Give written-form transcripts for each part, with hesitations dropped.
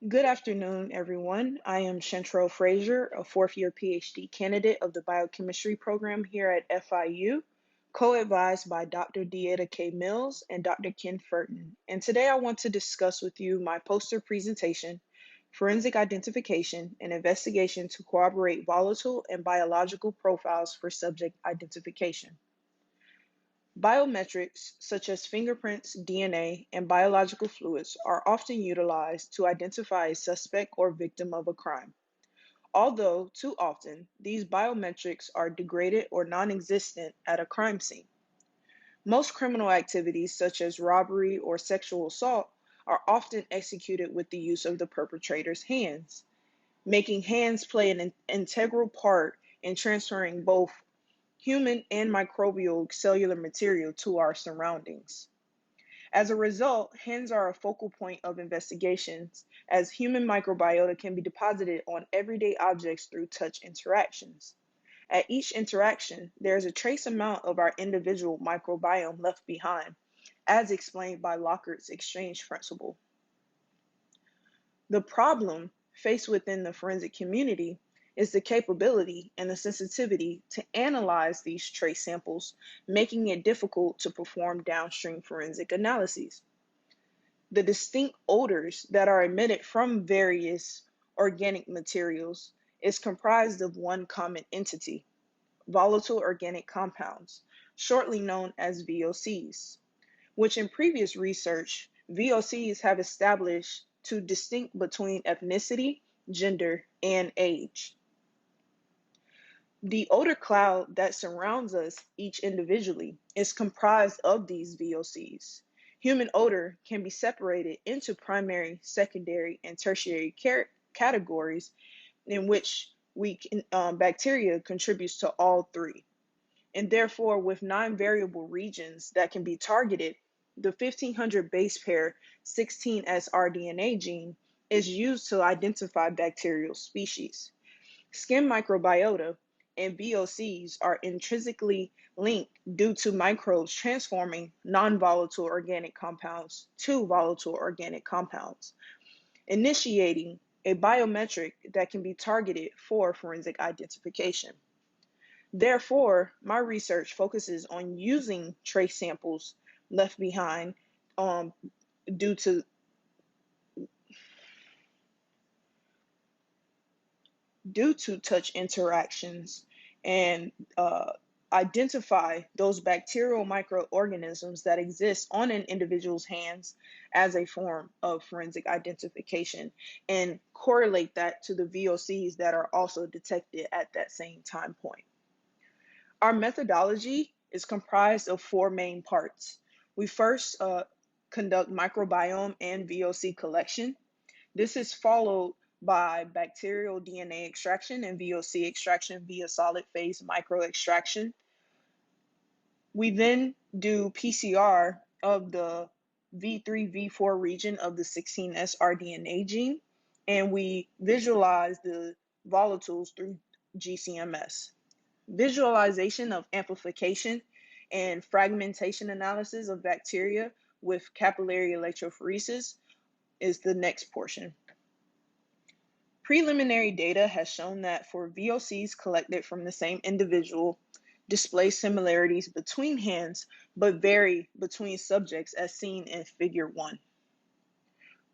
Good afternoon, everyone. I am Chantrell Frazier, a fourth-year PhD candidate of the biochemistry program here at FIU, co-advised by Dr. Dieta K. Mills and Dr. Ken Furton. And today I want to discuss with you my poster presentation, Forensic Identification, an Investigation to Corroborate Volatile and Biological Profiles for Subject Identification. Biometrics, such as fingerprints, DNA, and biological fluids, are often utilized to identify a suspect or victim of a crime. Although, too often, these biometrics are degraded or non-existent at a crime scene. Most criminal activities, such as robbery or sexual assault, are often executed with the use of the perpetrator's hands, making hands play an integral part in transferring both human and microbial cellular material to our surroundings. As a result, hands are a focal point of investigations, as human microbiota can be deposited on everyday objects through touch interactions. At each interaction, there is a trace amount of our individual microbiome left behind, as explained by Lockert's exchange principle. The problem faced within the forensic community is the capability and the sensitivity to analyze these trace samples, making it difficult to perform downstream forensic analyses. The distinct odors that are emitted from various organic materials is comprised of one common entity, volatile organic compounds, shortly known as VOCs, which in previous research, VOCs have established to distinct between ethnicity, gender, and age. The odor cloud that surrounds us each individually is comprised of these VOCs. Human odor can be separated into primary, secondary, and tertiary categories in which bacteria contributes to all three. And therefore, with 9 variable regions that can be targeted, the 1500 base pair 16S rDNA gene is used to identify bacterial species. Skin microbiota and VOCs are intrinsically linked due to microbes transforming non-volatile organic compounds to volatile organic compounds, initiating a biometric that can be targeted for forensic identification. Therefore, my research focuses on using trace samples left behind um, due to touch interactions and identify those bacterial microorganisms that exist on an individual's hands as a form of forensic identification and correlate that to the VOCs that are also detected at that same time point. Our methodology is comprised of 4 main parts. We first conduct microbiome and VOC collection. This is followed by bacterial DNA extraction and VOC extraction via solid phase microextraction. We then do PCR of the V3, V4 region of the 16S rDNA gene, and we visualize the volatiles through GCMS. Visualization of amplification and fragmentation analysis of bacteria with capillary electrophoresis is the next portion. Preliminary data has shown that for VOCs collected from the same individual, display similarities between hands, but vary between subjects as seen in Figure 1.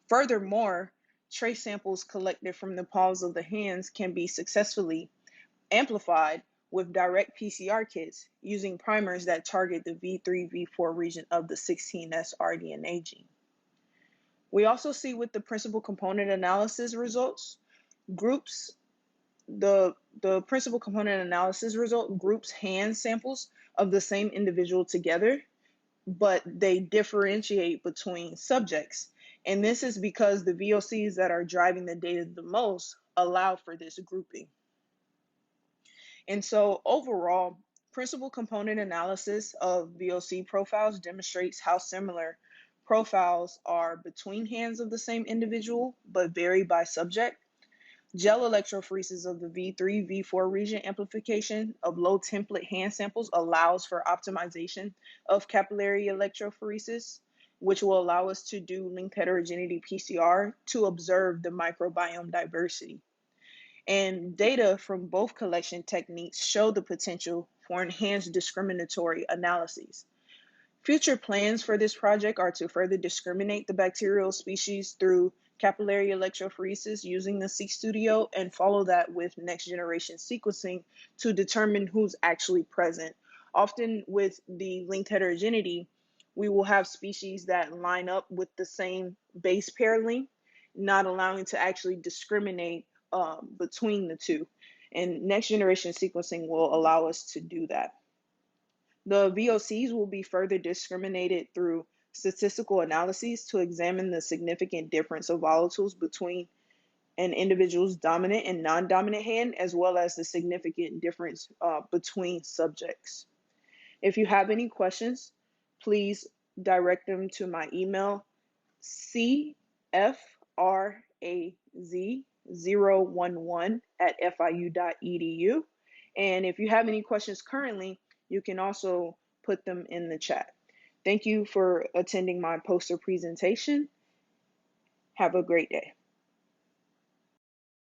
Furthermore, trace samples collected from the palms of the hands can be successfully amplified with direct PCR kits using primers that target the V3, V4 region of the 16S rDNA gene. We also see with the principal component analysis results, the principal component analysis result groups hand samples of the same individual together, but they differentiate between subjects. And this is because the VOCs that are driving the data the most allow for this grouping. And so overall, principal component analysis of VOC profiles demonstrates how similar profiles are between hands of the same individual, but vary by subject. Gel electrophoresis of the V3, V4 region amplification of low template hand samples allows for optimization of capillary electrophoresis. which will allow us to do linked heterogeneity PCR to observe the microbiome diversity. And data from both collection techniques show the potential for enhanced discriminatory analyses. Future plans for this project are to further discriminate the bacterial species through capillary electrophoresis using the C-Studio and follow that with next generation sequencing to determine who's actually present. Often with the linked heterogeneity, we will have species that line up with the same base pair length, not allowing to actually discriminate between the two. And next generation sequencing will allow us to do that. The VOCs will be further discriminated through statistical analyses to examine the significant difference of volatiles between an individual's dominant and non-dominant hand, as well as the significant difference between subjects. If you have any questions, please direct them to my email, cfraz011@fiu.edu. And if you have any questions currently, you can also put them in the chat. Thank you for attending my poster presentation. Have a great day.